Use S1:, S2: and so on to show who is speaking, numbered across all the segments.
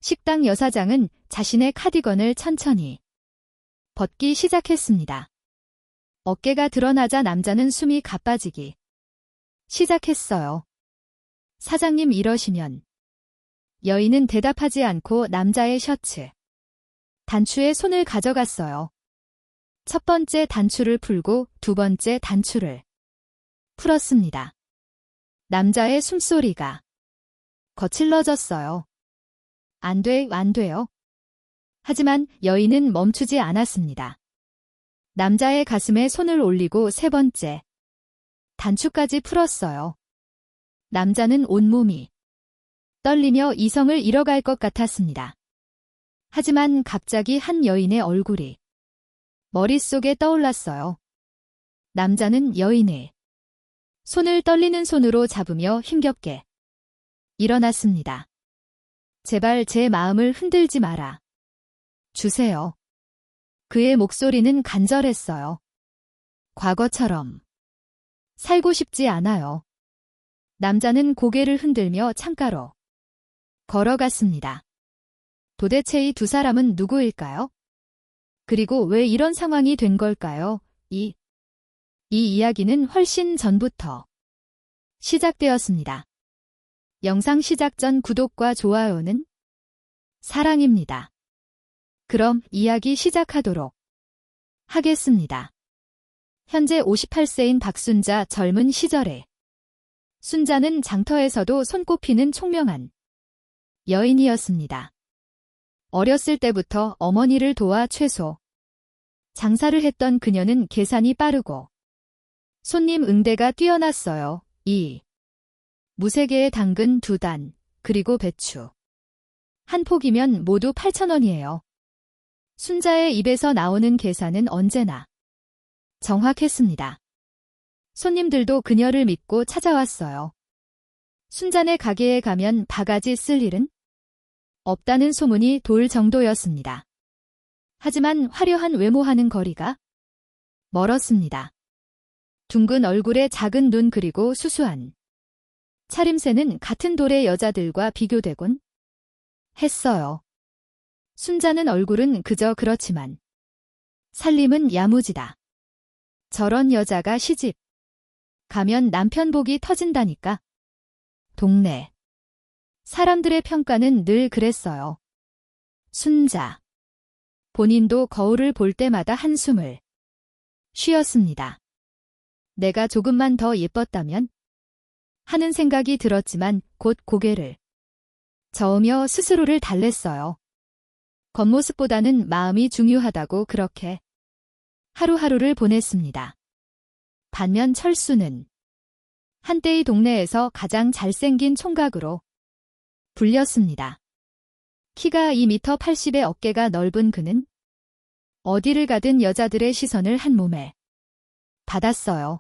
S1: 식당 여사장은 자신의 카디건을 천천히 벗기 시작했습니다. 어깨가 드러나자 남자는 숨이 가빠지기 시작했어요. 사장님 이러시면. 여인은 대답하지 않고 남자의 셔츠 단추에 손을 가져갔어요. 첫 번째 단추를 풀고 두 번째 단추를 풀었습니다. 남자의 숨소리가 거칠러졌어요. 안 돼요. 하지만 여인은 멈추지 않았습니다. 남자의 가슴에 손을 올리고 세 번째 단추까지 풀었어요. 남자는 온몸이 떨리며 이성을 잃어갈 것 같았습니다. 하지만 갑자기 한 여인의 얼굴이 머릿속에 떠올랐어요. 남자는 여인의 손을 떨리는 손으로 잡으며 힘겹게 일어났습니다. 제발 제 마음을 흔들지 마라. 주세요. 그의 목소리는 간절했어요. 과거처럼 살고 싶지 않아요. 남자는 고개를 흔들며 창가로 걸어갔습니다. 도대체 이 두 사람은 누구일까요? 그리고 왜 이런 상황이 된 걸까요? 이 이야기는 훨씬 전부터 시작되었습니다. 영상 시작 전 구독과 좋아요는 사랑입니다. 그럼 이야기 시작하도록 하겠습니다. 현재 58세인 박순자 젊은 시절에 순자는 장터에서도 손꼽히는 총명한 여인이었습니다. 어렸을 때부터 어머니를 도와 채소 장사를 했던 그녀는 계산이 빠르고 손님 응대가 뛰어났어요. 무쇠개의 당근 2단, 그리고 배추 한 폭이면 모두 8,000원이에요. 순자의 입에서 나오는 계산은 언제나 정확했습니다. 손님들도 그녀를 믿고 찾아왔어요. 순자네 가게에 가면 바가지 쓸 일은 없다는 소문이 돌 정도였습니다. 하지만 화려한 외모와는 거리가 멀었습니다. 둥근 얼굴에 작은 눈 그리고 수수한 차림새는 같은 돌의 여자들과 비교되곤 했어요. 순자는 얼굴은 그저 그렇지만 살림은 야무지다. 저런 여자가 시집 가면 남편 복이 터진다니까. 동네 사람들의 평가는 늘 그랬어요. 순자 본인도 거울을 볼 때마다 한숨을 쉬었습니다. 내가 조금만 더 예뻤다면 하는 생각이 들었지만 곧 고개를 저으며 스스로를 달랬어요. 겉모습보다는 마음이 중요하다고 그렇게 하루하루를 보냈습니다. 반면 철수는 한때의 동네에서 가장 잘생긴 총각으로 불렸습니다. 키가 2m 80에 어깨가 넓은 그는 어디를 가든 여자들의 시선을 한 몸에 받았어요.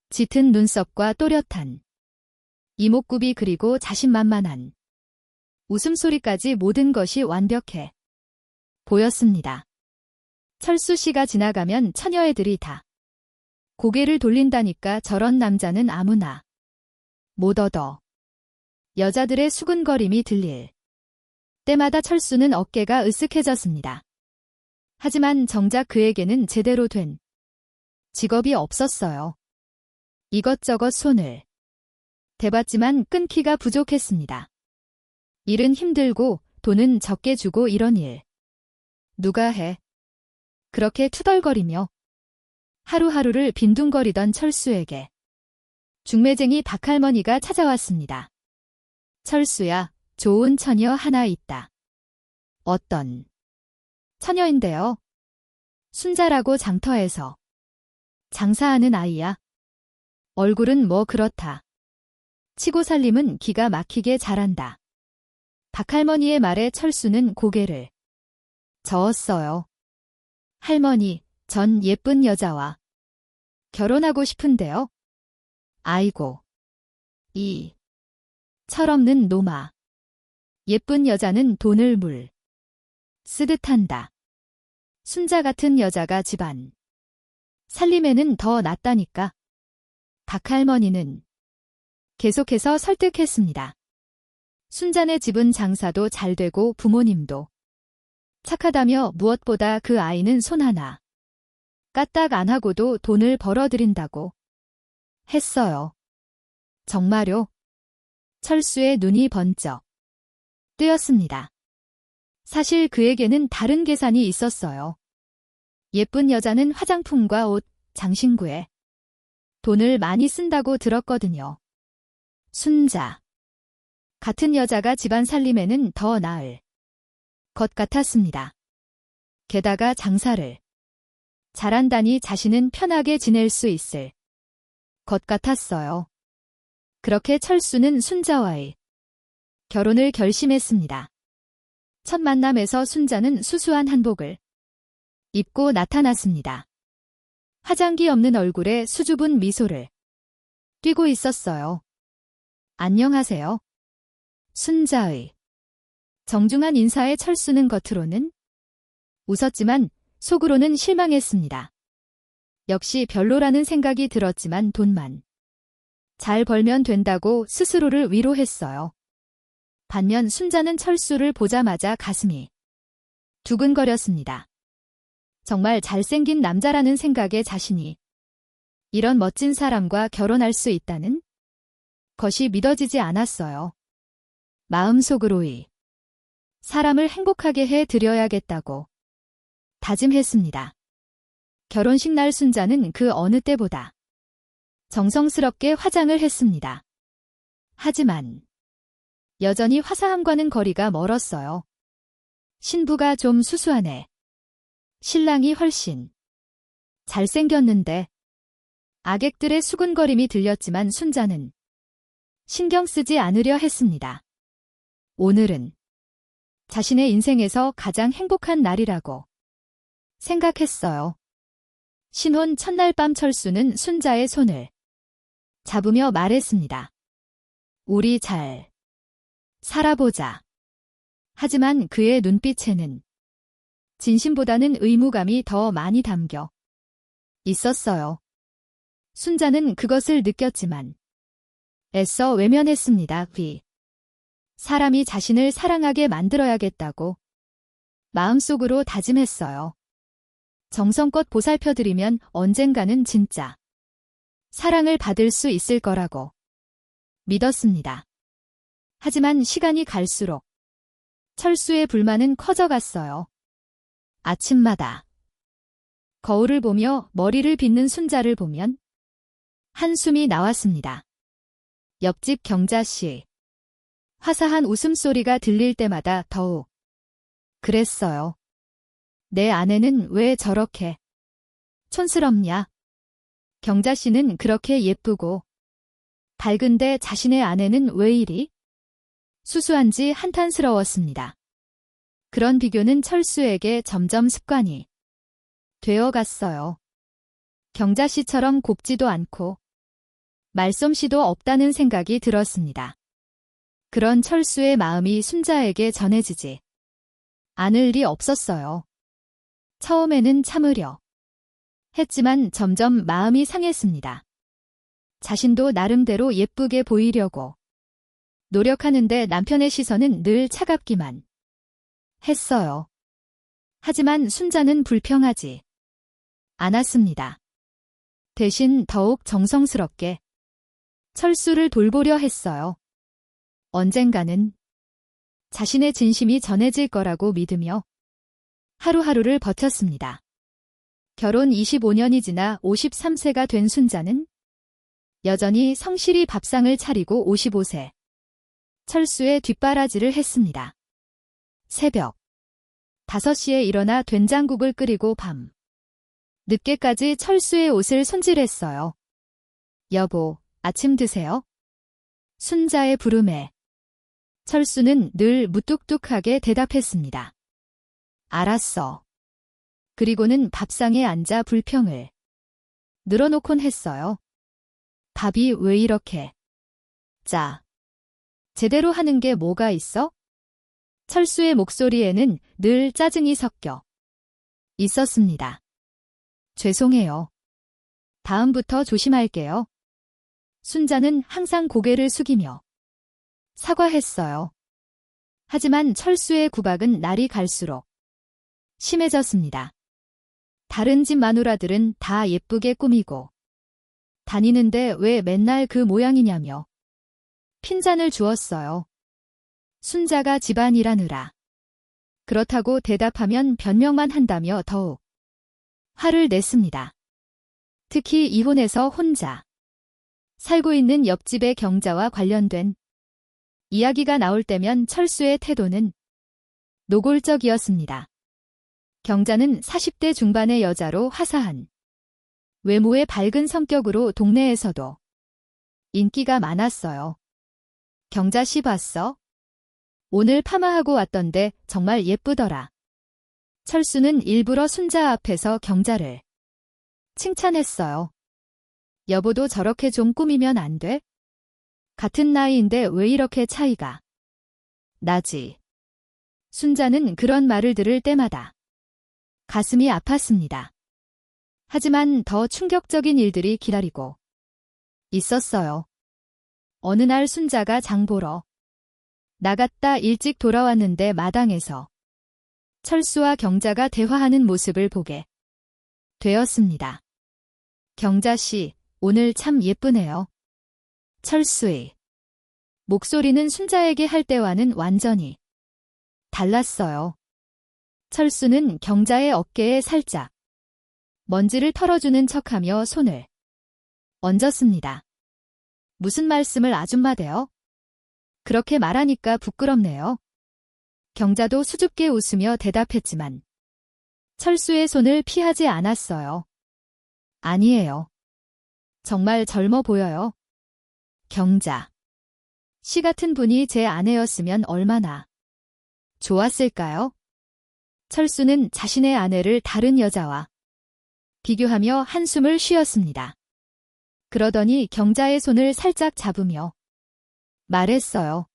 S1: 짙은 눈썹과 또렷한 이목구비 그리고 자신만만한 웃음소리까지 모든 것이 완벽해 보였습니다. 철수 씨가 지나가면 처녀애들이 다 고개를 돌린다니까. 저런 남자는 아무나 못 얻어. 여자들의 수근거림이 들릴 때마다 철수는 어깨가 으쓱해졌습니다. 하지만 정작 그에게는 제대로 된 직업이 없었어요. 이것저것 손을 대봤지만 끊기가 부족했습니다. 일은 힘들고 돈은 적게 주고 이런 일 누가 해? 그렇게 투덜거리며 하루하루를 빈둥거리던 철수에게 중매쟁이 박할머니가 찾아왔습니다. 철수야, 좋은 처녀 하나 있다. 어떤 처녀인데요? 순자라고 장터에서 장사하는 아이야. 얼굴은 뭐 그렇다. 치고 살림은 기가 막히게 잘한다. 박할머니의 말에 철수는 고개를 저었어요. 할머니, 전 예쁜 여자와 결혼하고 싶은데요. 아이고, 이 철없는 노마. 예쁜 여자는 돈을 물 쓰듯 한다. 순자 같은 여자가 집안 살림에는 더 낫다니까. 박할머니는 계속해서 설득했습니다. 순자네 집은 장사도 잘 되고 부모님도 착하다며 무엇보다 그 아이는 손 하나 까딱 안 하고도 돈을 벌어들인다고 했어요. 정말요? 철수의 눈이 번쩍 뜨였습니다. 사실 그에게는 다른 계산이 있었어요. 예쁜 여자는 화장품과 옷, 장신구에 돈을 많이 쓴다고 들었거든요. 순자. 같은 여자가 집안 살림에는 더 나을 것 같았습니다. 게다가 장사를 잘한다니 자신은 편하게 지낼 수 있을 것 같았어요. 그렇게 철수는 순자와의 결혼을 결심했습니다. 첫 만남에서 순자는 수수한 한복을 입고 나타났습니다. 화장기 없는 얼굴에 수줍은 미소를 띠고 있었어요. 안녕하세요. 순자의 정중한 인사에 철수는 겉으로는 웃었지만 속으로는 실망했습니다. 역시 별로라는 생각이 들었지만 돈만 잘 벌면 된다고 스스로를 위로했어요. 반면 순자는 철수를 보자마자 가슴이 두근거렸습니다. 정말 잘생긴 남자라는 생각에 자신이 이런 멋진 사람과 결혼할 수 있다는 것이 믿어지지 않았어요. 마음속으로 이 사람을 행복하게 해 드려야겠다고 다짐했습니다. 결혼식 날 순자는 그 어느 때보다 정성스럽게 화장을 했습니다. 하지만 여전히 화사함과는 거리가 멀었어요. 신부가 좀 수수하네. 신랑이 훨씬 잘생겼는데. 아객들의 수군거림이 들렸지만 순자는 신경 쓰지 않으려 했습니다. 오늘은 자신의 인생에서 가장 행복한 날이라고 생각했어요. 신혼 첫날 밤 철수는 순자의 손을 잡으며 말했습니다. 우리 잘 살아보자. 하지만 그의 눈빛에는 진심보다는 의무감이 더 많이 담겨 있었어요. 순자는 그것을 느꼈지만 애써 외면했습니다. 사람이 자신을 사랑하게 만들어야겠다고 마음속으로 다짐했어요. 정성껏 보살펴드리면 언젠가는 진짜 사랑을 받을 수 있을 거라고 믿었습니다. 하지만 시간이 갈수록 철수의 불만은 커져갔어요. 아침마다 거울을 보며 머리를 빗는 순자를 보면 한숨이 나왔습니다. 옆집 경자씨. 화사한 웃음소리가 들릴 때마다 더욱 그랬어요. 내 아내는 왜 저렇게 촌스럽냐? 경자씨는 그렇게 예쁘고 밝은데 자신의 아내는 왜 이리 수수한지 한탄스러웠습니다. 그런 비교는 철수에게 점점 습관이 되어갔어요. 경자씨처럼 곱지도 않고 말솜씨도 없다는 생각이 들었습니다. 그런 철수의 마음이 순자에게 전해지지 않을 리 없었어요. 처음에는 참으려 했지만 점점 마음이 상했습니다. 자신도 나름대로 예쁘게 보이려고 노력하는데 남편의 시선은 늘 차갑기만 했어요. 하지만 순자는 불평하지 않았습니다. 대신 더욱 정성스럽게 철수를 돌보려 했어요. 언젠가는 자신의 진심이 전해질 거라고 믿으며 하루하루를 버텼습니다. 결혼 25년이 지나 53세가 된 순자는 여전히 성실히 밥상을 차리고 55세 철수의 뒷바라지를 했습니다. 새벽 5시에 일어나 된장국을 끓이고 밤 늦게까지 철수의 옷을 손질했어요. 여보, 아침 드세요? 순자의 부름에 철수는 늘 무뚝뚝하게 대답했습니다. 알았어. 그리고는 밥상에 앉아 불평을 늘어놓곤 했어요. 밥이 왜 이렇게 짜? 제대로 하는 게 뭐가 있어? 철수의 목소리에는 늘 짜증이 섞여 있었습니다. 죄송해요. 다음부터 조심할게요. 순자는 항상 고개를 숙이며 사과했어요. 하지만 철수의 구박은 날이 갈수록 심해졌습니다. 다른 집 마누라들은 다 예쁘게 꾸미고 다니는데 왜 맨날 그 모양이냐며 핀잔을 주었어요. 순자가 집안일하느라 그렇다고 대답하면 변명만 한다며 더욱 화를 냈습니다. 특히 이혼해서 혼자 살고 있는 옆집의 경자와 관련된 이야기가 나올 때면 철수의 태도는 노골적이었습니다. 경자는 40대 중반의 여자로 화사한 외모의 밝은 성격으로 동네에서도 인기가 많았어요. 경자 씨 봤어? 오늘 파마하고 왔던데 정말 예쁘더라. 철수는 일부러 순자 앞에서 경자를 칭찬했어요. 여보도 저렇게 좀 꾸미면 안 돼? 같은 나이인데 왜 이렇게 차이가 나지? 순자는 그런 말을 들을 때마다 가슴이 아팠습니다. 하지만 더 충격적인 일들이 기다리고 있었어요. 어느 날 순자가 장 보러 나갔다 일찍 돌아왔는데 마당에서 철수와 경자가 대화하는 모습을 보게 되었습니다. 경자 씨, 오늘 참 예쁘네요. 철수의 목소리는 순자에게 할 때와는 완전히 달랐어요. 철수는 경자의 어깨에 살짝 먼지를 털어주는 척하며 손을 얹었습니다. 무슨 말씀을 아줌마대요? 그렇게 말하니까 부끄럽네요. 경자도 수줍게 웃으며 대답했지만 철수의 손을 피하지 않았어요. 아니에요. 정말 젊어 보여요. 경자 씨 같은 분이 제 아내였으면 얼마나 좋았을까요? 철수는 자신의 아내를 다른 여자와 비교하며 한숨을 쉬었습니다. 그러더니 경자의 손을 살짝 잡으며 말했어요.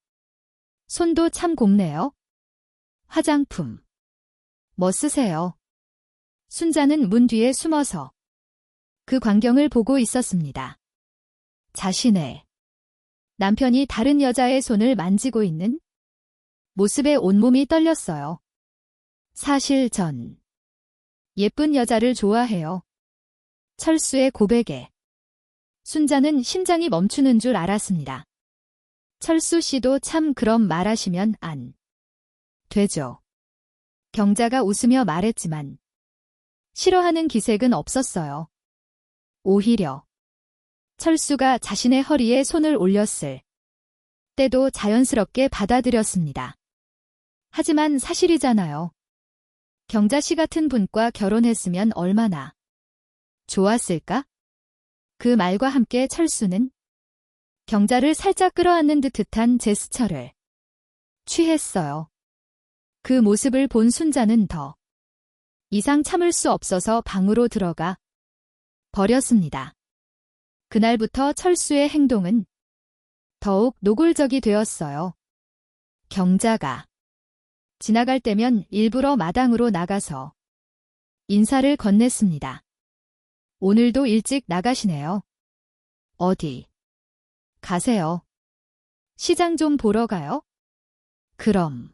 S1: 손도 참 곱네요. 화장품 뭐 쓰세요? 순자는 문 뒤에 숨어서 그 광경을 보고 있었습니다. 자신의 남편이 다른 여자의 손을 만지고 있는 모습에 온몸이 떨렸어요. 사실 전 예쁜 여자를 좋아해요. 철수의 고백에 순자는 심장이 멈추는 줄 알았습니다. 철수 씨도 참 그럼 말하시면 안 되죠. 경자가 웃으며 말했지만 싫어하는 기색은 없었어요. 오히려 철수가 자신의 허리에 손을 올렸을 때도 자연스럽게 받아들였습니다. 하지만 사실이잖아요. 경자 씨 같은 분과 결혼했으면 얼마나 좋았을까? 그 말과 함께 철수는 경자를 살짝 끌어안는 듯한 제스처를 취했어요. 그 모습을 본 순자는 더 이상 참을 수 없어서 방으로 들어가 버렸습니다. 그날부터 철수의 행동은 더욱 노골적이 되었어요. 경자가 지나갈 때면 일부러 마당으로 나가서 인사를 건넸습니다. 오늘도 일찍 나가시네요. 어디 가세요? 시장 좀 보러 가요? 그럼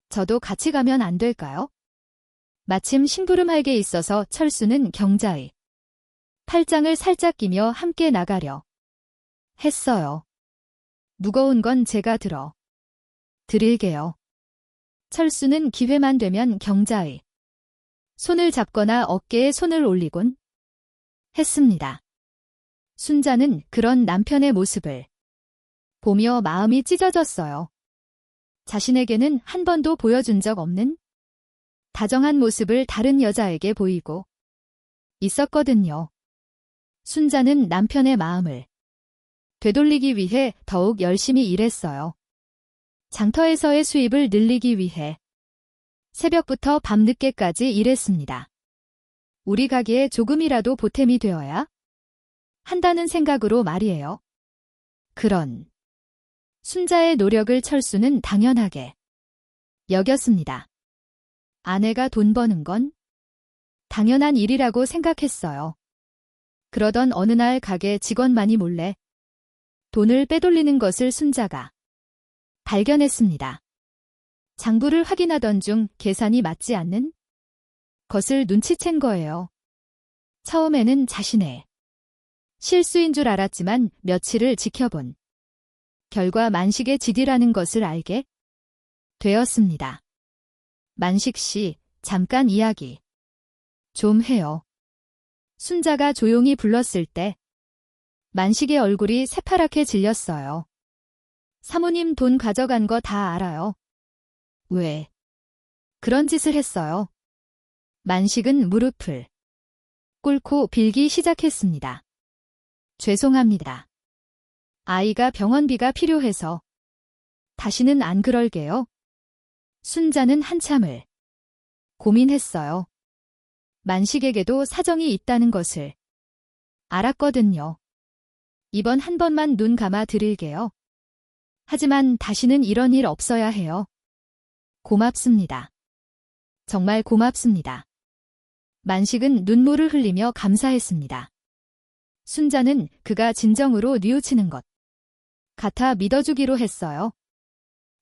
S1: 저도 같이 가면 안 될까요? 마침 심부름할 게 있어서 철수는 경자의 팔짱을 살짝 끼며 함께 나가려 했어요. 무거운 건 제가 들어 드릴게요. 철수는 기회만 되면 경자의 손을 잡거나 어깨에 손을 올리곤 했습니다. 순자는 그런 남편의 모습을 보며 마음이 찢어졌어요. 자신에게는 한 번도 보여준 적 없는 다정한 모습을 다른 여자에게 보이고 있었거든요. 순자는 남편의 마음을 되돌리기 위해 더욱 열심히 일했어요. 장터에서의 수입을 늘리기 위해 새벽부터 밤늦게까지 일했습니다. 우리 가게에 조금이라도 보탬이 되어야 한다는 생각으로 말이에요. 그런 순자의 노력을 철수는 당연하게 여겼습니다. 아내가 돈 버는 건 당연한 일이라고 생각했어요. 그러던 어느 날 가게 직원만이 몰래 돈을 빼돌리는 것을 순자가 발견했습니다. 장부를 확인하던 중 계산이 맞지 않는 것을 눈치챈 거예요. 처음에는 자신의 실수인 줄 알았지만 며칠을 지켜본 결과 만식의 지디라는 것을 알게 되었습니다. 만식 씨, 잠깐 이야기 좀 해요. 순자가 조용히 불렀을 때 만식의 얼굴이 새파랗게 질렸어요. 사모님 돈 가져간 거 다 알아요. 왜 그런 짓을 했어요? 만식은 무릎을 꿇고 빌기 시작했습니다. 죄송합니다. 아이가 병원비가 필요해서 다시는 안 그럴게요. 순자는 한참을 고민했어요. 만식에게도 사정이 있다는 것을 알았거든요. 이번 한 번만 눈 감아 드릴게요. 하지만 다시는 이런 일 없어야 해요. 고맙습니다. 정말 고맙습니다. 만식은 눈물을 흘리며 감사했습니다. 순자는 그가 진정으로 뉘우치는 것 같아 믿어주기로 했어요.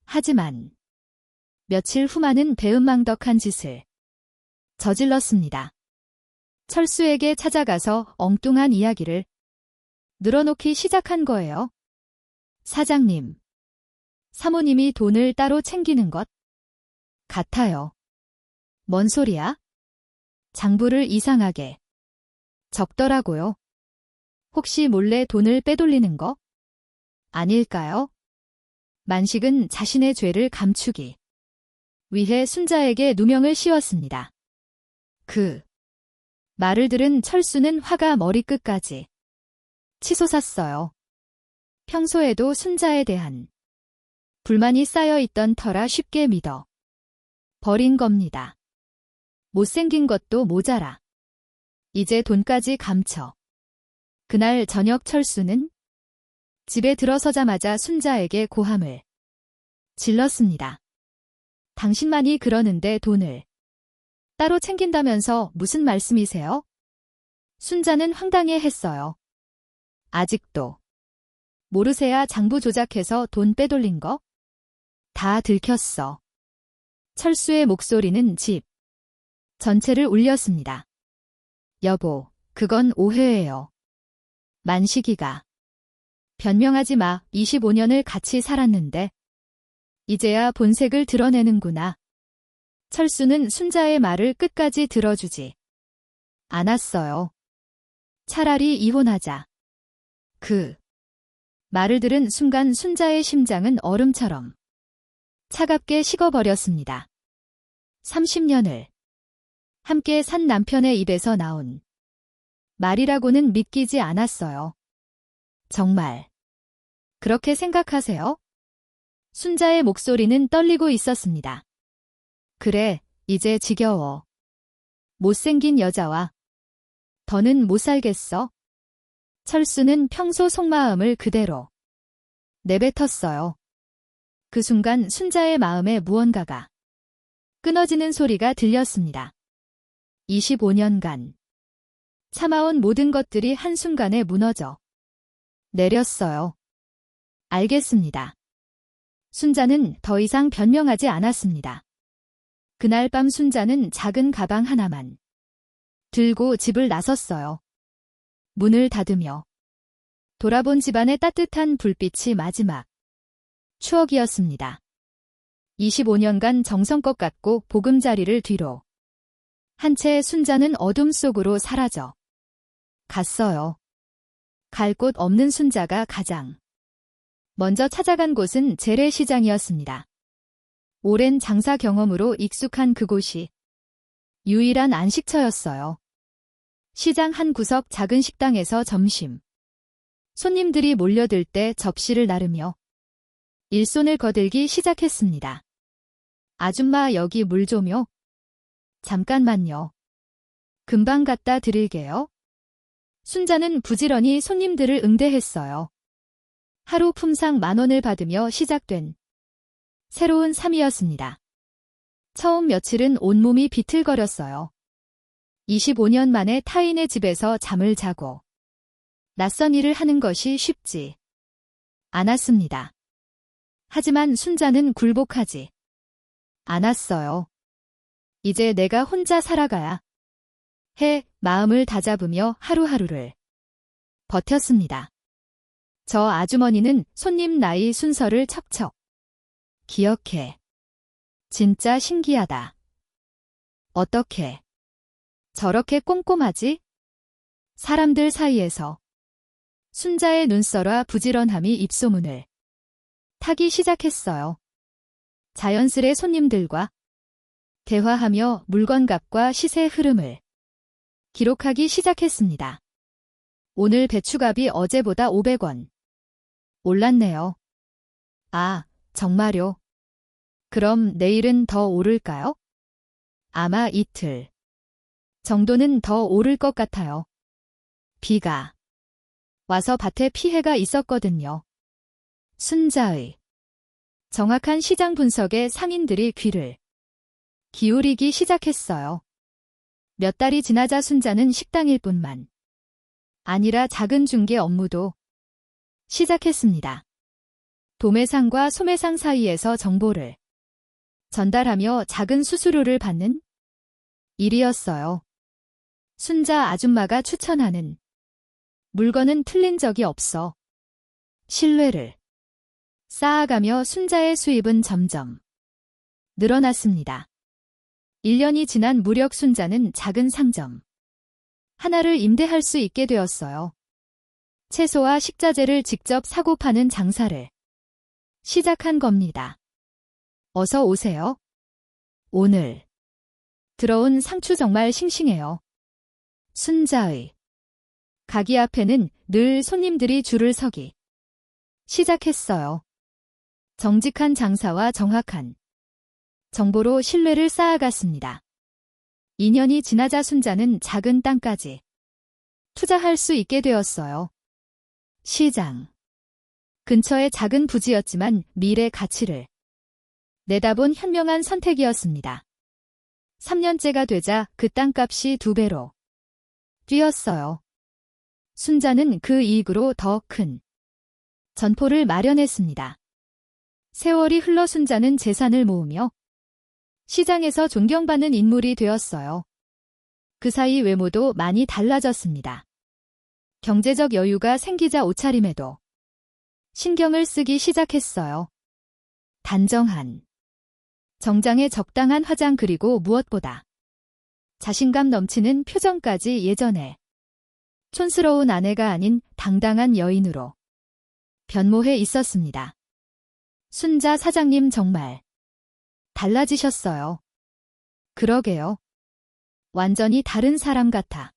S1: 하지만 며칠 후만은 배은망덕한 짓을 저질렀습니다. 철수에게 찾아가서 엉뚱한 이야기를 늘어놓기 시작한 거예요. 사장님, 사모님이 돈을 따로 챙기는 것 같아요. 뭔 소리야? 장부를 이상하게 적더라고요. 혹시 몰래 돈을 빼돌리는 거 아닐까요? 만식은 자신의 죄를 감추기 위해 순자에게 누명을 씌웠습니다. 그 말을 들은 철수는 화가 머리끝까지 치솟았어요. 평소에도 순자에 대한 불만이 쌓여있던 터라 쉽게 믿어 버린 겁니다. 못생긴 것도 모자라 이제 돈까지 감춰. 그날 저녁 철수는 집에 들어서자마자 순자에게 고함을 질렀습니다. 당신만이 그러는데 돈을 따로 챙긴다면서 무슨 말씀이세요? 순자는 황당해 했어요. 아직도 모르세야 장부 조작해서 돈 빼돌린 거? 다 들켰어. 철수의 목소리는 집 전체를 울렸습니다. 여보, 그건 오해예요. 만식이가 변명하지 마. 25년을 같이 살았는데 이제야 본색을 드러내는구나. 철수는 순자의 말을 끝까지 들어주지 않았어요. 차라리 이혼하자. 그 말을 들은 순간 순자의 심장은 얼음처럼 차갑게 식어버렸습니다. 30년을 함께 산 남편의 입에서 나온 말이라고는 믿기지 않았어요. 정말 그렇게 생각하세요? 순자의 목소리는 떨리고 있었습니다. 그래, 이제 지겨워. 못생긴 여자와 더는 못 살겠어. 철수는 평소 속마음을 그대로 내뱉었어요. 그 순간 순자의 마음에 무언가가 끊어지는 소리가 들렸습니다. 25년간 참아온 모든 것들이 한순간에 무너져 내렸어요. 알겠습니다. 순자는 더 이상 변명하지 않았습니다. 그날 밤 순자는 작은 가방 하나만 들고 집을 나섰어요. 문을 닫으며 돌아본 집안의 따뜻한 불빛이 마지막 추억이었습니다. 25년간 정성껏 갖고 보금자리를 뒤로 한 채 순자는 어둠 속으로 사라져 갔어요. 갈 곳 없는 순자가 가장 먼저 찾아간 곳은 재래시장이었습니다. 오랜 장사 경험으로 익숙한 그곳이 유일한 안식처였어요. 시장 한 구석 작은 식당에서 점심 손님들이 몰려들 때 접시를 나르며 일손을 거들기 시작했습니다. 아줌마, 여기 물 좀요. 잠깐만요. 금방 갖다 드릴게요. 순자는 부지런히 손님들을 응대했어요. 하루 품상 10,000원을 받으며 시작된 새로운 삶이었습니다. 처음 며칠은 온몸이 비틀거렸어요. 25년 만에 타인의 집에서 잠을 자고 낯선 일을 하는 것이 쉽지 않았습니다. 하지만 순자는 굴복하지 않았어요. 이제 내가 혼자 살아가야 해 마음을 다잡으며 하루하루를 버텼습니다. 저 아주머니는 손님 나이 순서를 척척 기억해. 진짜 신기하다. 어떻게 저렇게 꼼꼼하지? 사람들 사이에서 순자의 눈썰화 부지런함이 입소문을 타기 시작했어요. 자연스레 손님들과 대화하며 물건값과 시세 흐름을 기록하기 시작했습니다. 오늘 배추값이 어제보다 500원 올랐네요. 아, 정말요? 그럼 내일은 더 오를까요? 아마 이틀 정도는 더 오를 것 같아요. 비가 와서 밭에 피해가 있었거든요. 순자의 정확한 시장 분석에 상인들이 귀를 기울이기 시작했어요. 몇 달이 지나자 순자는 식당일 뿐만 아니라 작은 중개 업무도 시작했습니다. 도매상과 소매상 사이에서 정보를 전달하며 작은 수수료를 받는 일이었어요. 순자 아줌마가 추천하는 물건은 틀린 적이 없어. 신뢰를 쌓아가며 순자의 수입은 점점 늘어났습니다. 1년이 지난 무렵 순자는 작은 상점 하나를 임대할 수 있게 되었어요. 채소와 식자재를 직접 사고 파는 장사를 시작한 겁니다. 어서 오세요. 오늘 들어온 상추 정말 싱싱해요. 순자의 가게 앞에는 늘 손님들이 줄을 서기 시작했어요. 정직한 장사와 정확한 정보로 신뢰를 쌓아갔습니다. 2년이 지나자 순자는 작은 땅까지 투자할 수 있게 되었어요. 시장 근처의 작은 부지였지만 미래 가치를 내다본 현명한 선택이었습니다. 3년째가 되자 그 땅값이 2배로 뛰었어요. 순자는 그 이익으로 더 큰 전포를 마련했습니다. 세월이 흘러 순자는 재산을 모으며 시장에서 존경받는 인물이 되었어요. 그 사이 외모도 많이 달라졌습니다. 경제적 여유가 생기자 옷차림에도 신경을 쓰기 시작했어요. 단정한 정장에 적당한 화장 그리고 무엇보다 자신감 넘치는 표정까지 예전에 촌스러운 아내가 아닌 당당한 여인으로 변모해 있었습니다. 순자 사장님 정말 달라지셨어요. 그러게요. 완전히 다른 사람 같아.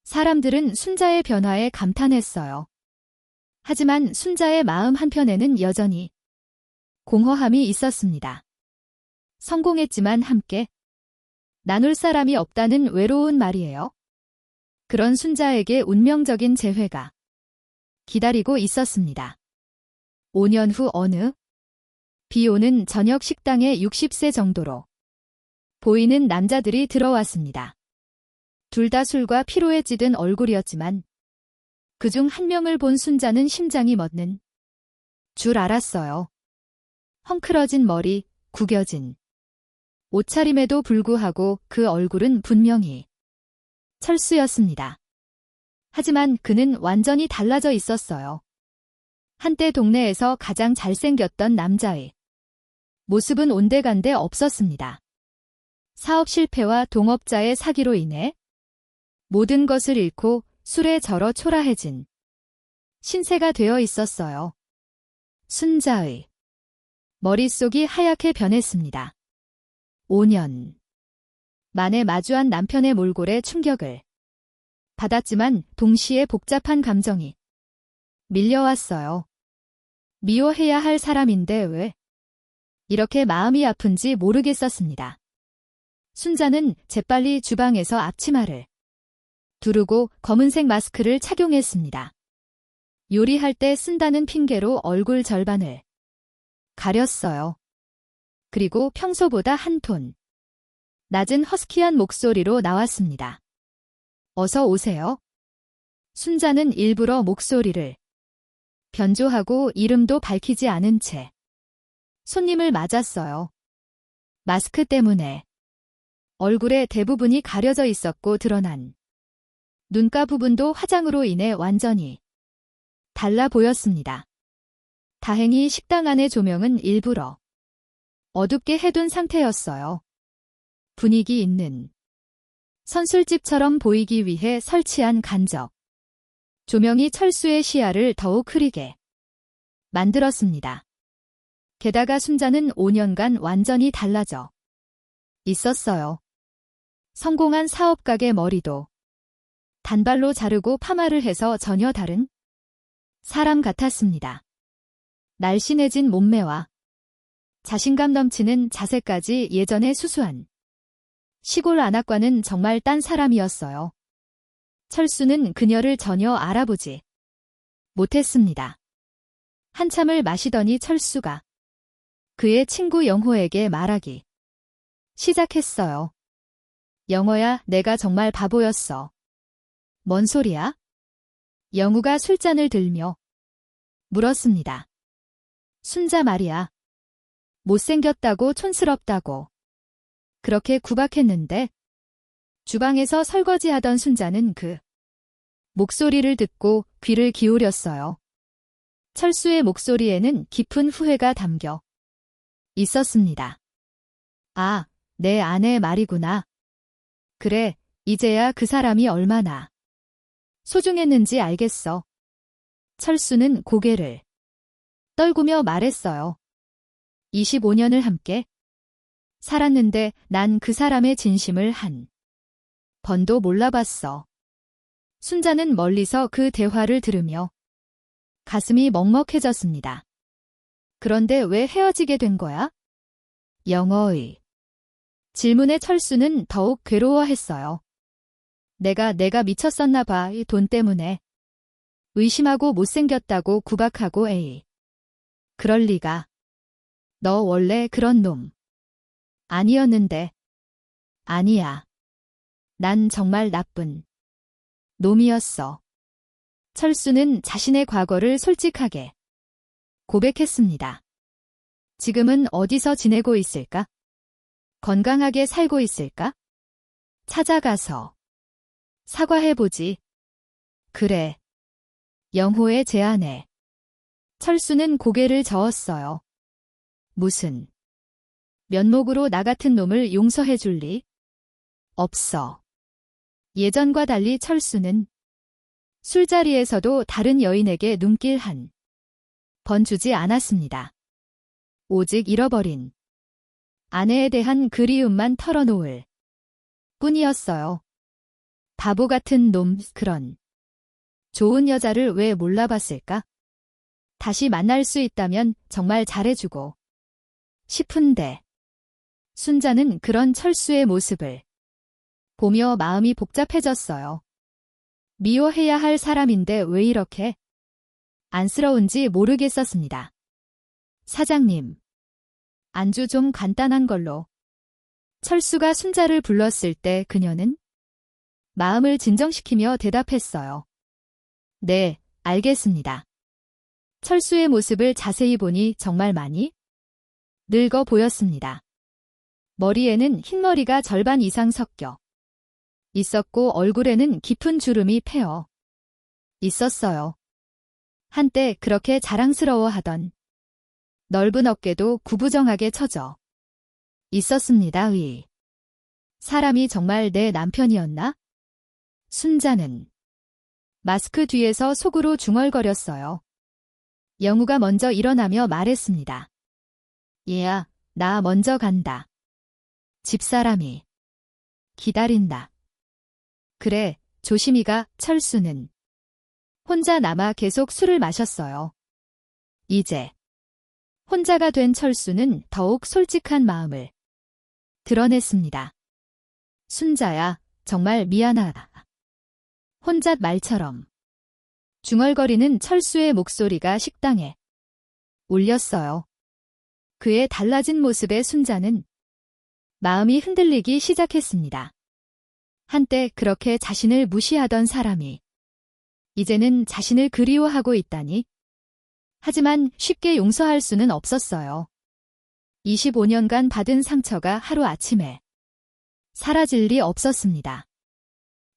S1: 사람들은 순자의 변화에 감탄했어요. 하지만 순자의 마음 한편에는 여전히 공허함이 있었습니다. 성공했지만 함께 나눌 사람이 없다는 외로운 말이에요. 그런 순자에게 운명적인 재회가 기다리고 있었습니다. 5년 후 어느 비 오는 저녁 식당에 60세 정도로 보이는 남자들이 들어왔습니다. 둘 다 술과 피로에 찌든 얼굴이었지만 그중 한 명을 본 순자는 심장이 멎는 줄 알았어요. 헝클어진 머리, 구겨진 옷차림에도 불구하고 그 얼굴은 분명히 철수였습니다. 하지만 그는 완전히 달라져 있었어요. 한때 동네에서 가장 잘생겼던 남자의 모습은 온데간데 없었습니다. 사업 실패와 동업자의 사기로 인해 모든 것을 잃고 술에 절어 초라해진 신세가 되어 있었어요. 순자의 머릿속이 하얗게 변했습니다. 5년 만에 마주한 남편의 몰골에 충격을 받았지만 동시에 복잡한 감정이 밀려왔어요. 미워해야 할 사람인데 왜 이렇게 마음이 아픈지 모르겠었습니다. 순자는 재빨리 주방에서 앞치마를 두르고 검은색 마스크를 착용했습니다. 요리할 때 쓴다는 핑계로 얼굴 절반을 가렸어요. 그리고 평소보다 한 톤 낮은 허스키한 목소리로 나왔습니다. 어서 오세요. 순자는 일부러 목소리를 변조하고 이름도 밝히지 않은 채 손님을 맞았어요. 마스크 때문에 얼굴의 대부분이 가려져 있었고 드러난 눈가 부분도 화장으로 인해 완전히 달라 보였습니다. 다행히 식당 안의 조명은 일부러 어둡게 해둔 상태였어요. 분위기 있는 선술집처럼 보이기 위해 설치한 간접 조명이 철수의 시야를 더욱 흐리게 만들었습니다. 게다가 순자는 5년간 완전히 달라져 있었어요. 성공한 사업가의 머리도 단발로 자르고 파마를 해서 전혀 다른 사람 같았습니다. 날씬해진 몸매와 자신감 넘치는 자세까지 예전의 수수한 시골 안악과는 정말 딴 사람이었어요. 철수는 그녀를 전혀 알아보지 못했습니다. 한참을 마시더니 철수가 그의 친구 영호에게 말하기 시작했어요. 영호야, 내가 정말 바보였어. 뭔 소리야? 영우가 술잔을 들며 물었습니다. 순자 말이야. 못생겼다고 촌스럽다고 그렇게 구박했는데 주방에서 설거지하던 순자는 그 목소리를 듣고 귀를 기울였어요. 철수의 목소리에는 깊은 후회가 담겨 있었습니다. 아, 내 아내 말이구나. 그래, 이제야 그 사람이 얼마나 소중했는지 알겠어. 철수는 고개를 떨구며 말했어요. 25년을 함께 살았는데 난 그 사람의 진심을 한 번도 몰라봤어. 순자는 멀리서 그 대화를 들으며 가슴이 먹먹해졌습니다. 그런데 왜 헤어지게 된 거야? 영어의 질문에 철수는 더욱 괴로워했어요. 내가 미쳤었나 봐. 이 돈 때문에. 의심하고 못생겼다고 구박하고 에이. 그럴 리가. 너 원래 그런 놈 아니었는데. 아니야. 난 정말 나쁜 놈이었어. 철수는 자신의 과거를 솔직하게 고백했습니다. 지금은 어디서 지내고 있을까? 건강하게 살고 있을까? 찾아가서 사과해보지. 그래. 영호의 제안에 철수는 고개를 저었어요. 무슨 면목으로 나 같은 놈을 용서해줄 리? 없어. 예전과 달리 철수는 술자리에서도 다른 여인에게 눈길 한 번 주지 않았습니다. 오직 잃어버린 아내에 대한 그리움만 털어놓을 뿐이었어요. 바보 같은 놈, 그런 좋은 여자를 왜 몰라봤을까? 다시 만날 수 있다면 정말 잘해주고 싶은데. 순자는 그런 철수의 모습을 보며 마음이 복잡해졌어요. 미워해야 할 사람인데 왜 이렇게 안쓰러운지 모르겠었습니다. 사장님, 안주 좀 간단한 걸로. 철수가 순자를 불렀을 때 그녀는 마음을 진정시키며 대답했어요. 네, 알겠습니다. 철수의 모습을 자세히 보니 정말 많이 늙어 보였습니다. 머리에는 흰머리가 절반 이상 섞여 있었고 얼굴에는 깊은 주름이 패어 있었어요. 한때 그렇게 자랑스러워하던 넓은 어깨도 구부정하게 처져 있었습니다. 사람이 정말 내 남편이었나? 순자는 마스크 뒤에서 속으로 중얼거렸어요. 영우가 먼저 일어나며 말했습니다. 얘야, 나 먼저 간다. 집사람이 기다린다. 그래, 조심히 가. 철수는 혼자 남아 계속 술을 마셨어요. 이제 혼자가 된 철수는 더욱 솔직한 마음을 드러냈습니다. 순자야, 정말 미안하다. 혼잣 말처럼 중얼거리는 철수의 목소리가 식당에 울렸어요. 그의 달라진 모습에 순자는 마음이 흔들리기 시작했습니다. 한때 그렇게 자신을 무시하던 사람이 이제는 자신을 그리워하고 있다니. 하지만 쉽게 용서할 수는 없었어요. 25년간 받은 상처가 하루아침에 사라질 리 없었습니다.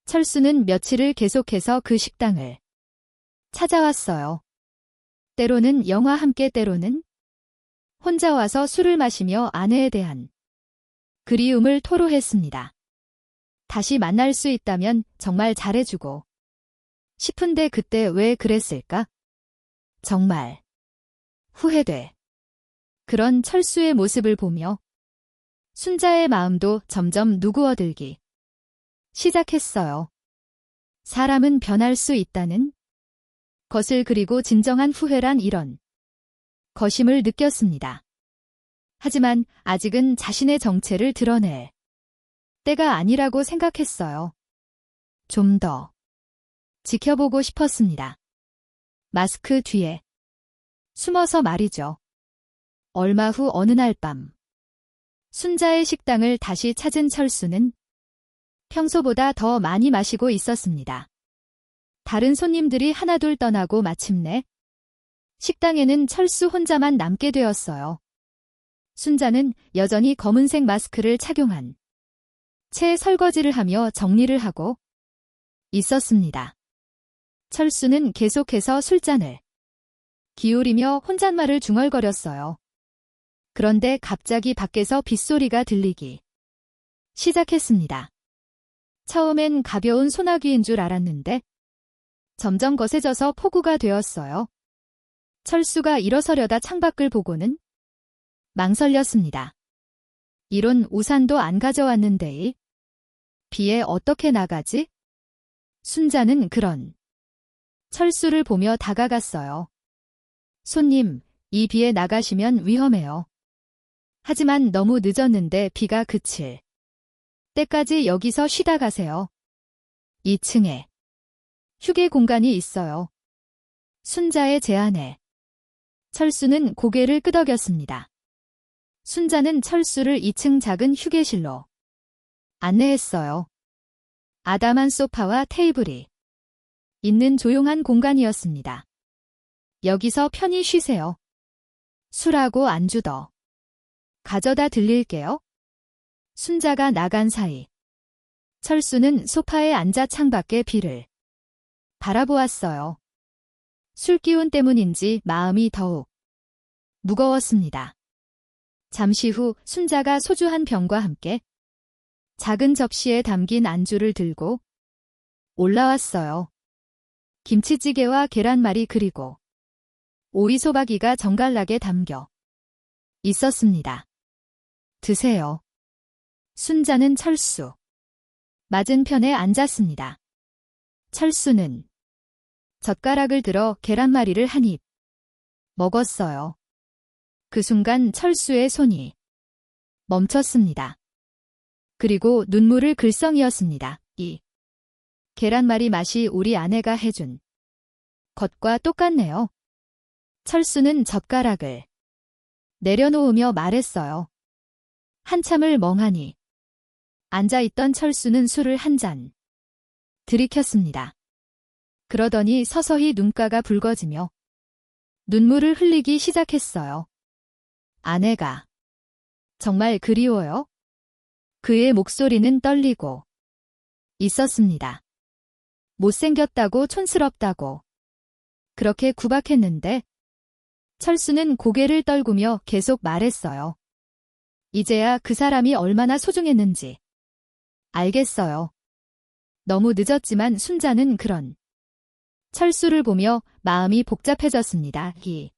S1: 철수는 며칠을 계속해서 그 식당을 찾아왔어요. 때로는 영화 함께, 때로는 혼자 와서 술을 마시며 아내에 대한 그리움을 토로했습니다. 다시 만날 수 있다면 정말 잘해주고 싶은데 그때 왜 그랬을까? 정말 후회돼. 그런 철수의 모습을 보며 순자의 마음도 점점 누구어들기 시작했어요. 사람은 변할 수 있다는 것을, 그리고 진정한 후회란 이런 것임을 느꼈습니다. 하지만 아직은 자신의 정체를 드러낼 때가 아니라고 생각했어요. 좀 더 지켜보고 싶었습니다. 마스크 뒤에 숨어서 말이죠. 얼마 후 어느 날 밤, 순자의 식당을 다시 찾은 철수는 평소보다 더 많이 마시고 있었습니다. 다른 손님들이 하나둘 떠나고 마침내 식당에는 철수 혼자만 남게 되었어요. 순자는 여전히 검은색 마스크를 착용한 채 설거지를 하며 정리를 하고 있었습니다. 철수는 계속해서 술잔을 기울이며 혼잣말을 중얼거렸어요. 그런데 갑자기 밖에서 빗소리가 들리기 시작했습니다. 처음엔 가벼운 소나기인 줄 알았는데 점점 거세져서 폭우가 되었어요. 철수가 일어서려다 창밖을 보고는 망설였습니다. 이런 우산도 안 가져왔는데 이 비에 어떻게 나가지? 순자는 그런 철수를 보며 다가갔어요. 손님, 이 비에 나가시면 위험해요. 하지만 너무 늦었는데 비가 그칠 때까지 여기서 쉬다 가세요. 2층에 휴게 공간이 있어요. 순자의 제안에 철수는 고개를 끄덕였습니다. 순자는 철수를 2층 작은 휴게실로 안내했어요. 아담한 소파와 테이블이 있는 조용한 공간이었습니다. 여기서 편히 쉬세요. 술하고 안주 더 가져다 드릴게요. 순자가 나간 사이 철수는 소파에 앉아 창밖의 비를 바라보았어요. 술 기운 때문인지 마음이 더욱 무거웠습니다. 잠시 후 순자가 소주 한 병과 함께 작은 접시에 담긴 안주를 들고 올라왔어요. 김치찌개와 계란말이 그리고 오이소박이가 정갈하게 담겨 있었습니다. 드세요. 순자는 철수 맞은편에 앉았습니다. 철수는 젓가락을 들어 계란말이를 한 입 먹었어요. 그 순간 철수의 손이 멈췄습니다. 그리고 눈물을 글썽이었습니다. 이 계란말이 맛이 우리 아내가 해준 것과 똑같네요. 철수는 젓가락을 내려놓으며 말했어요. 한참을 멍하니 앉아있던 철수는 술을 한 잔 들이켰습니다. 그러더니 서서히 눈가가 붉어지며 눈물을 흘리기 시작했어요. 아내가 정말 그리워요? 그의 목소리는 떨리고 있었습니다. 못생겼다고, 촌스럽다고 그렇게 구박했는데 철수는 고개를 떨구며 계속 말했어요. 이제야 그 사람이 얼마나 소중했는지 알겠어요. 너무 늦었지만 순자는 그런 철수를 보며 마음이 복잡해졌습니다. 이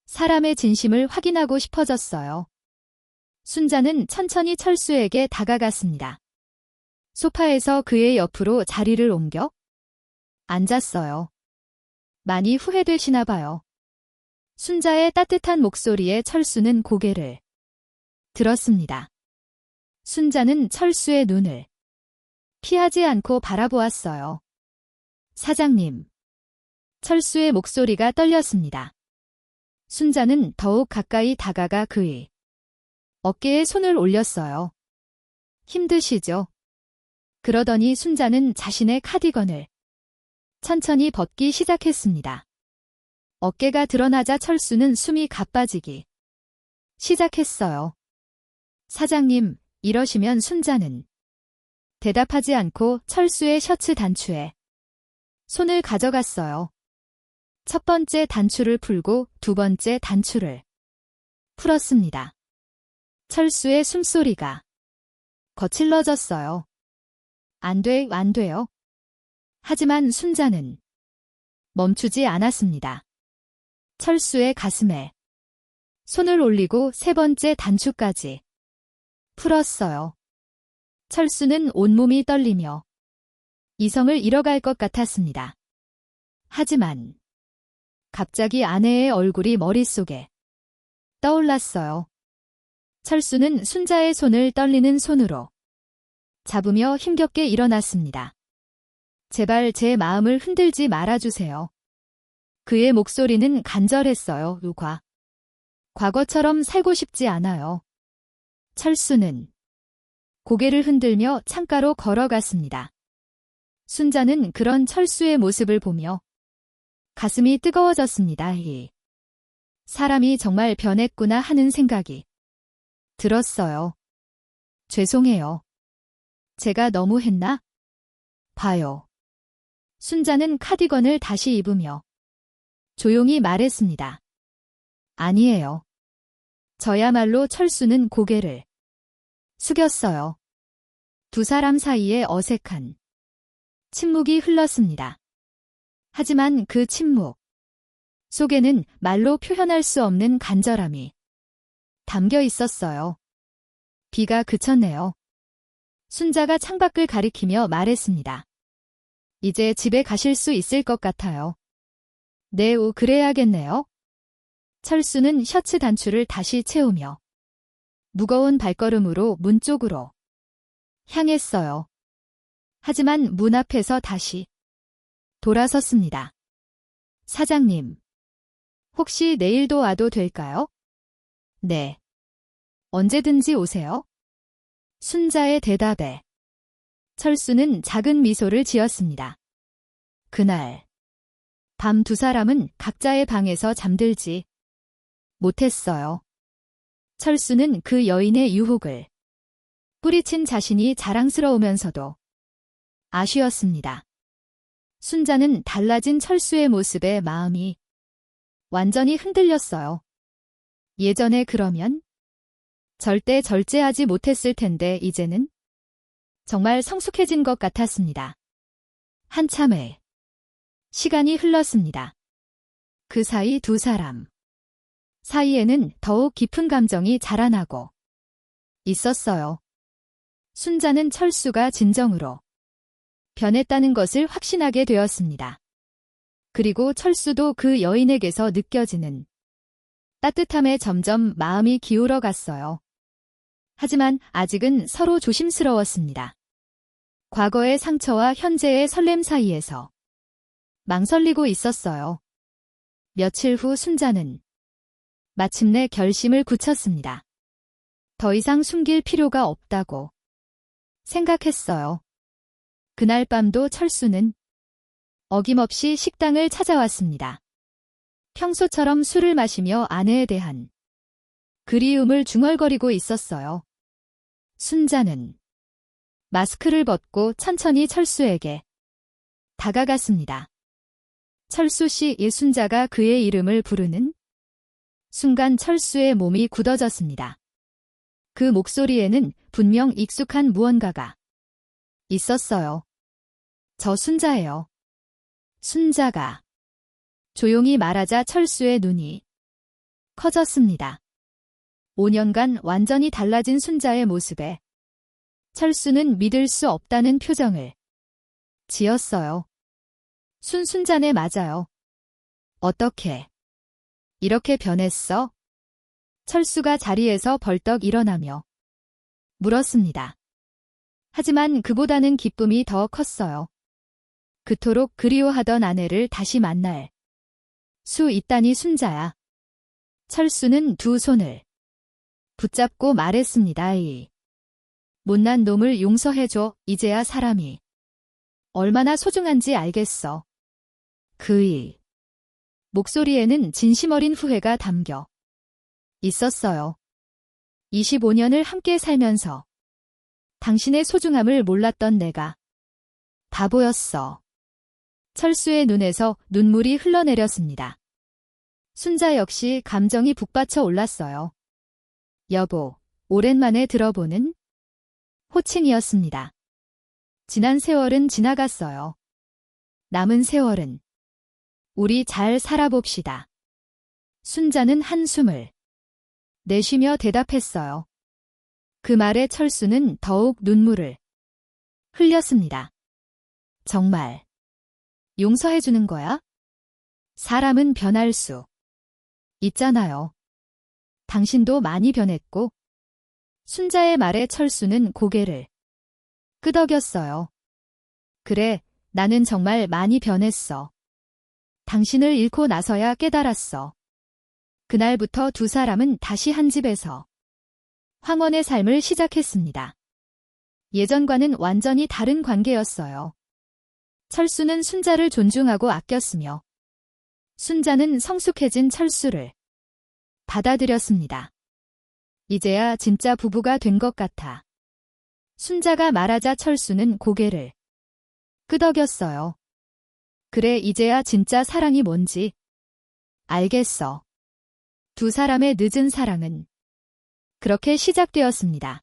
S1: 사람의 진심을 확인하고 싶어졌어요. 순자는 천천히 철수에게 다가갔습니다. 소파에서 그의 옆으로 자리를 옮겨 앉았어요. 많이 후회되시나 봐요. 순자의 따뜻한 목소리에 철수는 고개를 들었습니다. 순자는 철수의 눈을 피하지 않고 바라보았어요. 사장님. 철수의 목소리가 떨렸습니다. 순자는 더욱 가까이 다가가 그의 어깨에 손을 올렸어요. 힘드시죠? 그러더니 순자는 자신의 카디건을 천천히 벗기 시작했습니다. 어깨가 드러나자 철수는 숨이 가빠지기 시작했어요. 사장님, 이러시면 순자는 대답하지 않고 철수의 셔츠 단추에 손을 가져갔어요. 첫 번째 단추를 풀고 두 번째 단추를 풀었습니다. 철수의 숨소리가 거칠러졌어요. 안 돼요. 하지만 순자는 멈추지 않았습니다. 철수의 가슴에 손을 올리고 세 번째 단추까지 풀었어요. 철수는 온몸이 떨리며 이성을 잃어갈 것 같았습니다. 하지만 갑자기 아내의 얼굴이 머릿속에 떠올랐어요. 철수는 순자의 손을 떨리는 손으로 잡으며 힘겹게 일어났습니다. 제발 제 마음을 흔들지 말아주세요. 그의 목소리는 간절했어요. 과거처럼 살고 싶지 않아요. 철수는 고개를 흔들며 창가로 걸어갔습니다. 순자는 그런 철수의 모습을 보며 가슴이 뜨거워졌습니다. 사람이 정말 변했구나 하는 생각이 들었어요. 죄송해요. 제가 너무 했나? 봐요. 순자는 카디건을 다시 입으며 조용히 말했습니다. 아니에요. 저야말로 철수는 고개를 숙였어요. 두 사람 사이에 어색한 침묵이 흘렀습니다. 하지만 그 침묵 속에는 말로 표현할 수 없는 간절함이 담겨 있었어요. 비가 그쳤네요. 순자가 창밖을 가리키며 말했습니다. 이제 집에 가실 수 있을 것 같아요. 네, 그래야겠네요. 철수는 셔츠 단추를 다시 채우며 무거운 발걸음으로 문 쪽으로 향했어요. 하지만 문 앞에서 다시 돌아섰습니다. 사장님, 혹시 내일도 와도 될까요? 네. 언제든지 오세요. 순자의 대답에 철수는 작은 미소를 지었습니다. 그날 밤 두 사람은 각자의 방에서 잠들지 못했어요. 철수는 그 여인의 유혹을 뿌리친 자신이 자랑스러우면서도 아쉬웠습니다. 순자는 달라진 철수의 모습에 마음이 완전히 흔들렸어요. 예전에 그러면 절대 절제하지 못했을 텐데 이제는 정말 성숙해진 것 같았습니다. 한참의 시간이 흘렀습니다. 그 사이 두 사람 사이에는 더욱 깊은 감정이 자라나고 있었어요. 순자는 철수가 진정으로 변했다는 것을 확신하게 되었습니다. 그리고 철수도 그 여인에게서 느껴지는 따뜻함에 점점 마음이 기울어 갔어요. 하지만 아직은 서로 조심스러웠습니다. 과거의 상처와 현재의 설렘 사이에서 망설이고 있었어요. 며칠 후 순자는 마침내 결심을 굳혔습니다. 더 이상 숨길 필요가 없다고 생각했어요. 그날 밤도 철수는 어김없이 식당을 찾아왔습니다. 평소처럼 술을 마시며 아내에 대한 그리움을 중얼거리고 있었어요. 순자는 마스크를 벗고 천천히 철수에게 다가갔습니다. 철수 씨, 순자가 그의 이름을 부르는 순간 철수의 몸이 굳어졌습니다. 그 목소리에는 분명 익숙한 무언가가 있었어요. 저 순자예요. 순자가 조용히 말하자 철수의 눈이 커졌습니다. 5년간 완전히 달라진 순자의 모습에 철수는 믿을 수 없다는 표정을 지었어요. 순자네 맞아요. 어떻게 이렇게 변했어? 철수가 자리에서 벌떡 일어나며 물었습니다. 하지만 그보다는 기쁨이 더 컸어요. 그토록 그리워하던 아내를 다시 만날 수 있다니 순자야. 철수는 두 손을 붙잡고 말했습니다. 이 못난 놈을 용서해줘. 이제야 사람이 얼마나 소중한지 알겠어. 그의 목소리에는 진심 어린 후회가 담겨 있었어요. 25년을 함께 살면서 당신의 소중함을 몰랐던 내가 바보였어. 철수의 눈에서 눈물이 흘러내렸습니다. 순자 역시 감정이 북받쳐 올랐어요. 여보, 오랜만에 들어보는 호칭이었습니다. 지난 세월은 지나갔어요. 남은 세월은 우리 잘 살아봅시다. 순자는 한숨을 내쉬며 대답했어요. 그 말에 철수는 더욱 눈물을 흘렸습니다. 정말 용서해주는 거야? 사람은 변할 수 있잖아요. 당신도 많이 변했고. 순자의 말에 철수는 고개를 끄덕였어요. 그래, 나는 정말 많이 변했어. 당신을 잃고 나서야 깨달았어. 그날부터 두 사람은 다시 한 집에서 황혼의 삶을 시작했습니다. 예전과는 완전히 다른 관계였어요. 철수는 순자를 존중하고 아꼈으며 순자는 성숙해진 철수를 받아들였습니다. 이제야 진짜 부부가 된 것 같아. 순자가 말하자 철수는 고개를 끄덕였어요. 그래, 이제야 진짜 사랑이 뭔지 알겠어. 두 사람의 늦은 사랑은 그렇게 시작되었습니다.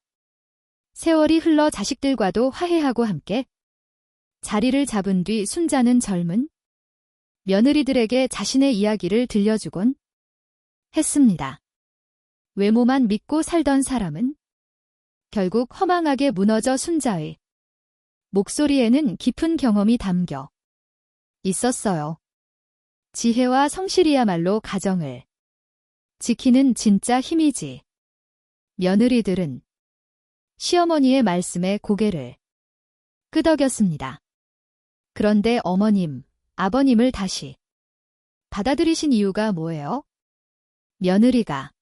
S1: 세월이 흘러 자식들과도 화해하고 함께 자리를 잡은 뒤 순자는 젊은 며느리들에게 자신의 이야기를 들려주곤 했습니다. 외모만 믿고 살던 사람은 결국 허망하게 무너져 순자의 목소리에는 깊은 경험이 담겨 있었어요. 지혜와 성실이야말로 가정을 지키는 진짜 힘이지. 며느리들은 시어머니의 말씀에 고개를 끄덕였습니다. 그런데 어머님, 아버님을 다시 받아들이신 이유가 뭐예요? 며느리가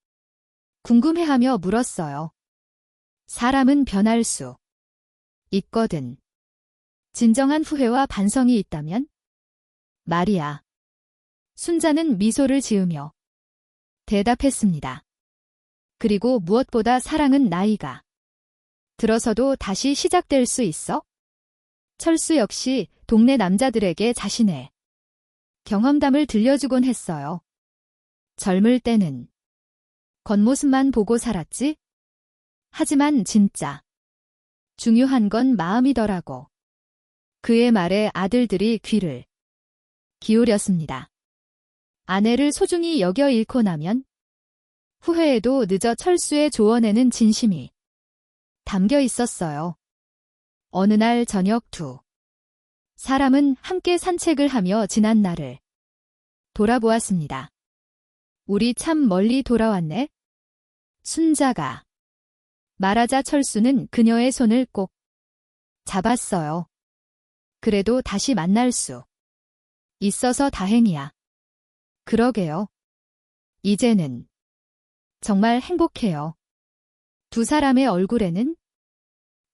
S1: 궁금해하며 물었어요. 사람은 변할 수 있거든. 진정한 후회와 반성이 있다면 말이야. 순자는 미소를 지으며 대답했습니다. 그리고 무엇보다 사랑은 나이가 들어서도 다시 시작될 수 있어? 철수 역시 동네 남자들에게 자신의 경험담을 들려주곤 했어요. 젊을 때는 겉모습만 보고 살았지? 하지만 진짜 중요한 건 마음이더라고. 그의 말에 아들들이 귀를 기울였습니다. 아내를 소중히 여겨 잃고 나면 후회에도 늦어. 철수의 조언에는 진심이 담겨 있었어요. 어느 날 저녁 두 사람은 함께 산책을 하며 지난 날을 돌아보았습니다. 우리 참 멀리 돌아왔네. 순자가 말하자 철수는 그녀의 손을 꼭 잡았어요. 그래도 다시 만날 수 있어서 다행이야. 그러게요. 이제는 정말 행복해요. 두 사람의 얼굴에는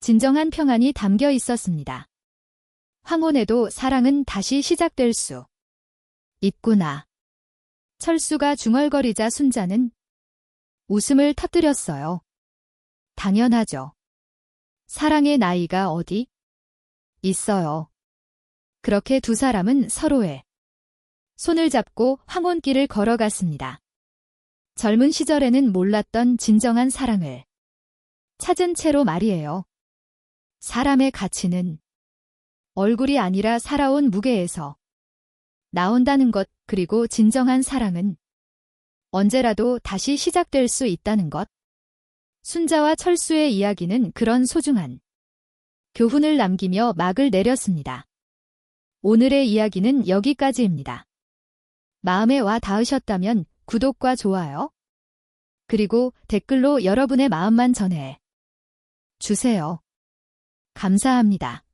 S1: 진정한 평안이 담겨 있었습니다. 황혼에도 사랑은 다시 시작될 수 있구나. 철수가 중얼거리자 순자는 웃음을 터뜨렸어요. 당연하죠. 사랑의 나이가 어디 있어요. 그렇게 두 사람은 서로의 손을 잡고 황혼길을 걸어갔습니다. 젊은 시절에는 몰랐던 진정한 사랑을 찾은 채로 말이에요. 사람의 가치는 얼굴이 아니라 살아온 무게에서 나온다는 것, 그리고 진정한 사랑은 언제라도 다시 시작될 수 있다는 것. 순자와 철수의 이야기는 그런 소중한 교훈을 남기며 막을 내렸습니다. 오늘의 이야기는 여기까지입니다. 마음에 와 닿으셨다면 구독과 좋아요, 그리고 댓글로 여러분의 마음만 전해 주세요. 감사합니다.